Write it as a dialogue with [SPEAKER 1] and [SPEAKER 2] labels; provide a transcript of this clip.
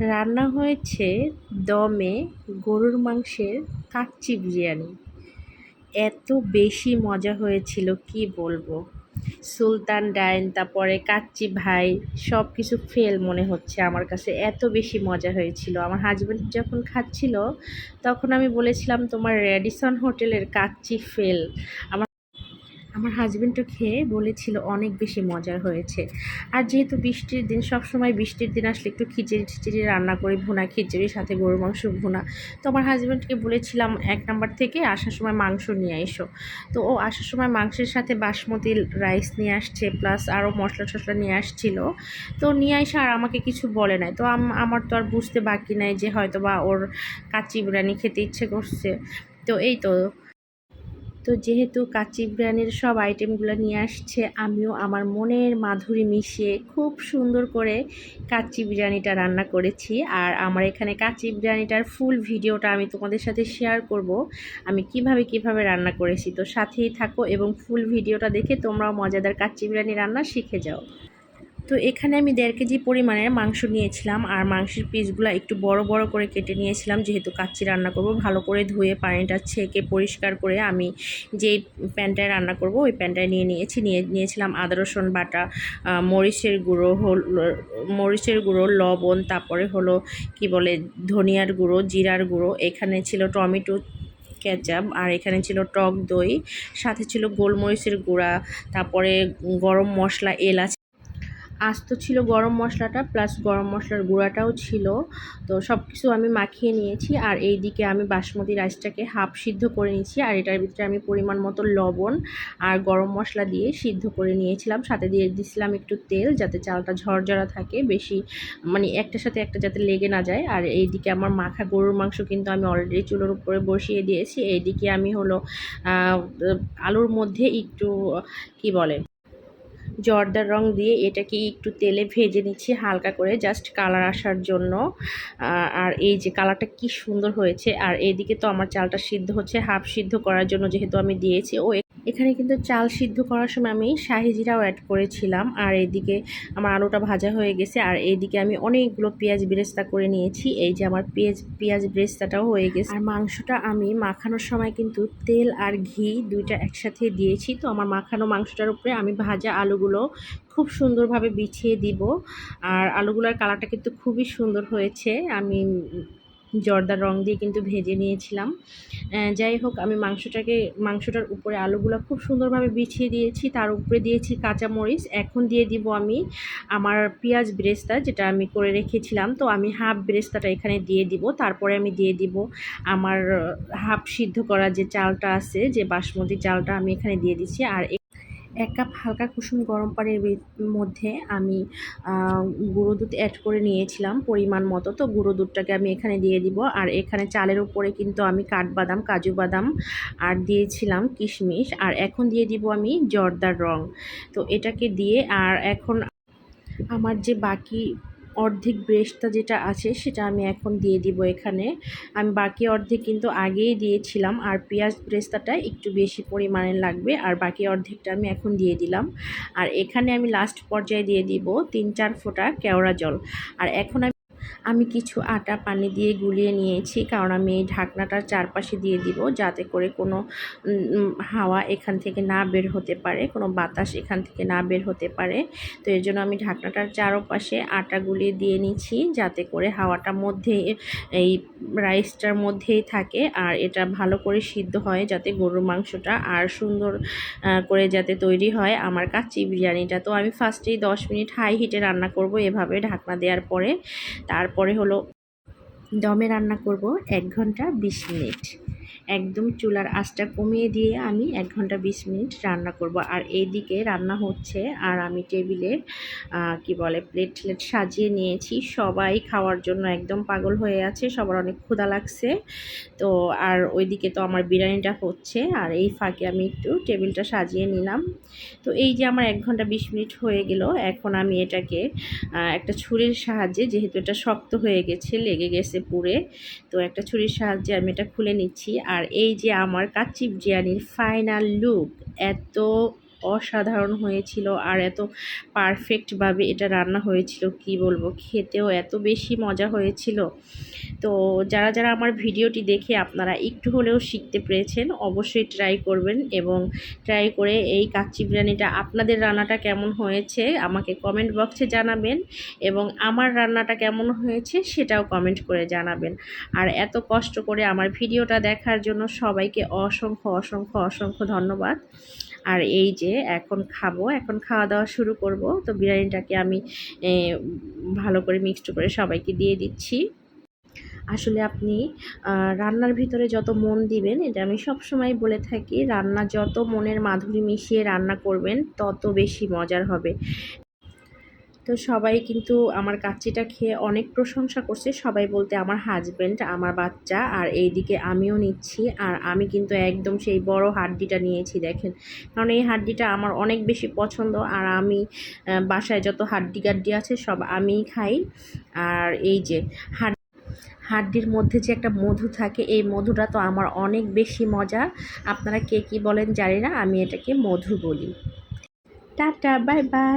[SPEAKER 1] রান্না হয়েছে দমে গরুর মাংসের কাচ্চি বিরিয়ানি। এত বেশি মজা হয়েছিল কি বলবো। সুলতান ডাইন, তারপরে কাচ্চি ভাই, সব কিছু ফেল মনে হচ্ছে আমার কাছে, এত বেশি মজা হয়েছিল। আমার হাজব্যান্ড যখন খাচ্ছিল তখন আমি বলেছিলাম তোমার রেডিসন হোটেলের কাচ্চি ফেল। আমার হাজবেন্ডও খেয়ে বলেছিল অনেক বেশি মজার হয়েছে। আর যেহেতু বৃষ্টির দিন, সবসময় বৃষ্টির দিন আসলে একটু খিচুড়ি টিচুড়ি রান্না করি, ভুনা খিচুড়ির সাথে গরুর মাংস ভুনা। তো আমার হাজব্যান্ডকে বলেছিলাম 1 নাম্বার থেকে আসার সময় মাংস নিয়ে এসো। তো ও আসার সময় মাংসের সাথে বাসমতি রাইস নিয়ে আসছে, প্লাস আরও মশলা টশলা নিয়ে আসছিল। তো নিয়ে এসে আর আমাকে কিছু বলে নাই। তো আমার তো আর বুঝতে বাকি নাই যে হয়তো বা ওর কাচ্চি বিরিয়ানি খেতে ইচ্ছে করছে। তো এই তো, যেহেতু কাচ্চি বিরিয়ানির সব আইটেমগুলো নিয়ে আসছে, আমিও আমার মনের মাধুরী মিশিয়ে খুব সুন্দর করে কাচ্চি বিরিয়ানিটা রান্না করেছি। আর আমার এখানে কাচ্চি বিরিয়ানিটার ফুল ভিডিওটা আমি তোমাদের সাথে শেয়ার করব, আমি কিভাবে রান্না করেছি। তো সাথেই থাকো এবং ফুল ভিডিওটা দেখে তোমরাও মজাদার কাচ্চি বিরিয়ানি রান্না শিখে যাও। তো এখানে আমি 1.5 কেজি পরিমাণের মাংস নিয়েছিলাম, আর মাংসের পিসগুলো একটু বড় বড় করে কেটে নিয়েছিলাম। যেহেতু কাচ্চি রান্না করব, ভালো করে ধুয়ে পানিটা ছেঁকে পরিষ্কার করে আমি যেই প্যানটায় রান্না করব ওই প্যানটায় নিয়েছিলাম আদা রসুন বাটা, মরিচের গুঁড়ো, লবণ, তারপরে হলো কি বলে ধনিয়ার গুঁড়ো, জিরার গুঁড়ো, এখানে ছিল টমেটো কেচাপ, আর এখানে ছিল টক দই, সাথে ছিল গোলমরিচের গুঁড়া, তারপরে গরম মশলা, এলাচ, আস্ত ছিল গরম মশলাটা, প্লাস গরম মশলার গুঁড়াটাও ছিল। তো সব কিছু আমি মাখিয়ে নিয়েছি। আর এই দিকে আমি বাসমতি রাইসটাকে হাফ সিদ্ধ করে নিয়েছি, আর এটার ভিতরে আমি পরিমাণ মতো লবণ আর গরম মশলা দিয়ে সিদ্ধ করে নিয়েছিলাম। সাথে দিয়ে দিয়েছিলাম একটু তেল, যাতে চালটা ঝরঝরা থাকে, বেশি মানে একটার সাথে একটা যাতে লেগে না যায়। আর এই দিকে আমার মাখা গরুর মাংস কিন্তু আমি অলরেডি চুলোর উপরে বসিয়ে দিয়েছি। এইদিকে আমি হলো আলুর মধ্যে একটু কি বলে জর্দার রং দিয়ে এটাকে একটু তেলে ভেজে নিচ্ছি হালকা করে, জাস্ট কালার আসার জন্য। আর এই যে কালারটা কি সুন্দর হয়েছে। আর এইদিকে তো আমার চালটা সিদ্ধ হচ্ছে, হাফ সিদ্ধ করার জন্য যেহেতু আমি দিয়েছি। এখানে কিন্তু চাল সিদ্ধ করার সময় আমি শাহি জিরাও অ্যাড করেছিলাম। আর এইদিকে আমার আলুটা ভাজা হয়ে গেছে। আর এইদিকে আমি অনেকগুলো পেঁয়াজ বেরেস্তা করে নিয়েছি। এই যে আমার পেঁয়াজ বেরেস্তাটাও হয়ে গেছে। আর মাংসটা আমি মাখানোর সময় কিন্তু তেল আর ঘি দুইটা একসাথে দিয়েছি। তো আমার মাখানো মাংসটার উপরে আমি ভাজা আলুগুলো খুব সুন্দরভাবে বিছিয়ে দিব। আর আলুগুলোর কালারটা কিন্তু খুবই সুন্দর হয়েছে। আমি জর্দার রং দিয়ে কিন্তু ভেজে নিয়েছিলাম। যাই হোক, আমি মাংসটার উপরে আলুগুলো খুব সুন্দরভাবে বিছিয়ে দিয়েছি, তার উপরে দিয়েছি কাঁচামরিচ। এখন দিয়ে দিব আমি আমার পেঁয়াজ বেরেস্তা, যেটা আমি করে রেখেছিলাম। তো আমি হাফ বেরেস্তাটা এখানে দিয়ে দিব। তারপরে আমি দিয়ে দিব আমার হাফ সিদ্ধ করা যে চালটা আছে, যে বাসমতি চালটা, আমি এখানে দিয়ে দিচ্ছি। আর 1 কাপ হালকা কুসুম গরম পানির মধ্যে আমি গুঁড়ো দুধ অ্যাড করে নিয়েছিলাম পরিমাণ মতো। তো গুঁড়ো দুধটাকে আমি এখানে দিয়ে দিব। আর এখানে চালের উপরে কিন্তু আমি কাঠবাদাম, কাজু বাদাম আর দিয়েছিলাম কিশমিশ। আর এখন দিয়ে দিব আমি জর্দার রং। তো এটাকে দিয়ে, আর এখন আমার যে বাকি অর্ধেক ব্রেস্টটা যেটা আছে সেটা আমি এখন দিয়ে দিব এখানে। আমি বাকি অর্ধেক কিন্তু আগেই দিয়েছিলাম, আর পেঁয়াজ ব্রেস্তাটা একটু বেশি পরিমাণে লাগবে, আর বাকি অর্ধেকটা আমি এখন দিয়ে দিলাম। আর এখানে আমি লাস্ট পর্যায়ে দিয়ে দিব 3-4 ফোঁটা কেওড়া জল। আর এখন আমি কিছু আটা পানি দিয়ে গুলিয়ে নিয়েছি, কারণ আমি এই ঢাকনাটার চারপাশে দিয়ে দিব, যাতে করে কোনো হাওয়া এখান থেকে না বের হতে পারে, কোনো বাতাস এখান থেকে না বের হতে পারে। তো এর জন্য আমি ঢাকনাটার চারপাশে আটা গুলিয়ে দিয়ে নিচ্ছি, যাতে করে হাওয়াটা মধ্যে এই রাইসটার মধ্যেই থাকে, আর এটা ভালো করে সিদ্ধ হয়, যাতে গরুর মাংসটা আর সুন্দর করে যাতে তৈরি হয় আমার কাচ্চি বিরিয়ানিটা। তো আমি ফার্স্টেই 10 মিনিট হাই হিটে রান্না করব এভাবে ঢাকনা দেওয়ার পরে। তারপরে হলো দমে রান্না করব 1 ঘন্টা 20 মিনিট। একদম চুলার আঁচটা কমিয়ে দিয়ে আমি 1 ঘন্টা 20 মিনিট রান্না করব। আর এইদিকে রান্না হচ্ছে, আর আমি টেবিলে কি বলে প্লেট সাজিয়ে নিয়েছি। সবাই খাওয়ার জন্য একদম পাগল হয়ে আছে, সবার অনেক ক্ষুধা লাগছে। তো আর ওইদিকে তো আমার বিরিয়ানিটা হচ্ছে, আর এই ফাঁকে আমি একটু টেবিলটা সাজিয়ে নিলাম। তো এই যে আমার 1 ঘন্টা 20 মিনিট হয়ে গেল। এখন আমি এটাকে একটা ছুরির সাহায্যে, যেহেতু এটা শক্ত হয়ে গেছে, লেগে গেছে পুড়ে, তো একটা ছুরির সাহায্যে আমি এটা খুলে নিচ্ছি। আর এই যে আমার কাচ্চি বিরিয়ানির ফাইনাল লুক, এত অসাধারণ হয়েছিল আর এত পারফেক্টভাবে এটা রান্না হয়েছিল কি বলবো, খেতেও এত বেশি মজা হয়েছিল। তো যারা যারা আমার ভিডিওটি দেখে আপনারা একটু হলেও শিখতে পেরেছেন অবশ্যই ট্রাই করবেন, এবং ট্রাই করে এই কাচ্চি বিরিয়ানিটা আপনাদের রান্নাটা কেমন হয়েছে আমাকে কমেন্ট বক্সে জানাবেন, এবং আমার রান্নাটা কেমন হয়েছে সেটাও কমেন্ট করে জানাবেন। আর এত কষ্ট করে আমার ভিডিওটা দেখার জন্য সবাইকে অসংখ্য অসংখ্য অসংখ্য ধন্যবাদ। আর এই যে এখন খাবো, এখন খাওয়া দাওয়া শুরু করব। তো বিরিয়ানিটাকে আমি ভালো করে মিক্সড করে সবাইকে দিয়ে দিচ্ছি। আসলে আপনি রান্নার ভিতরে যত মন দিবেন, এটা আমি সবসময় বলে থাকি, রান্না যত মনের মাধুরী মিশিয়ে রান্না করবেন তত বেশি মজার হবে। তো সবাই কিন্তু আমার কাচ্চিটা খেয়ে অনেক প্রশংসা করছে, সবাই বলতে আমার হাজব্যান্ড, আমার বাচ্চা, আর এইদিকে আমিও নিচ্ছি। আর আমি কিন্তু একদম সেই বড় হাড্ডিটা নিয়েছি দেখেন, কারণ এই হাড্ডিটা আমার অনেক বেশি পছন্দ। আর আমি বাসায় যত হাড্ডি গাড্ডি আছে সব আমিই খাই। আর এই যে হাড্ডির মধ্যে যে একটা মধু থাকে, এই মধুটা তো আমার অনেক বেশি মজা। আপনারা কে কী বলেন জানি না, আমি এটাকে মধু বলি। Tata, bye bye.